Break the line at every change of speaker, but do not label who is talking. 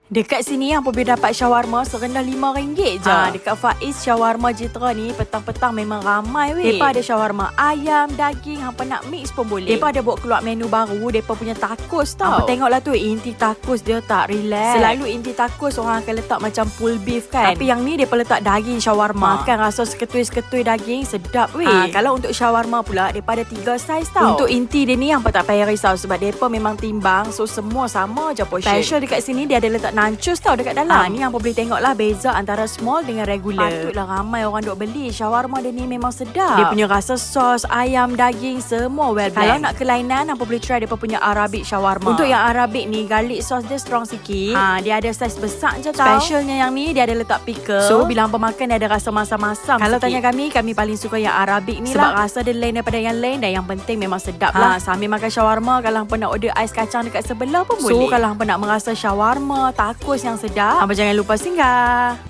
Dekat sini yang boleh dapat shawarma serendah RM5 je. Dekat Faiz Shawarma Jitra ni petang-petang memang ramai weh. Depa ada shawarma ayam, daging, hampa nak mix pun boleh. Depa ada buat keluar menu baru, depa punya tacos tau. Hampa tengoklah tu inti tacos dia tak relax. Selalu inti tacos orang akan letak macam pull beef kan. Tapi yang ni depa letak daging shawarma. Makan rasa seketui-seketui daging sedap weh. Kalau untuk shawarma pula depa ada 3 saiz tau. Untuk inti dia ni hampa tak payah risau sebab depa memang timbang, so semua sama je portion. Special dekat sini dia ada letak nancus tau dekat dalam. Ni yang boleh tengok lah beza antara small dengan regular. Patutlah ramai orang duk beli. Shawarma dia ni memang sedap. Dia punya rasa sos, ayam, daging semua well blend. Kalau nak kelainan hampa boleh try depa punya Arabic shawarma. Untuk yang Arabic ni garlic sauce dia strong sikit. Dia ada saiz besar je tau. Specialnya yang ni dia ada letak pickle. So bila hampa makan dia ada rasa masam-masam. Kalau tanya kami paling suka yang Arabic ni sebab rasa dia lain daripada yang lain dan yang penting memang sedap lah. Sambil makan shawarma kalau hampa nak order ais kacang dekat sebelah pun boleh. So kalau hampa nak merasa shawarma, tacos yang sedap, hampa jangan lupa singgah.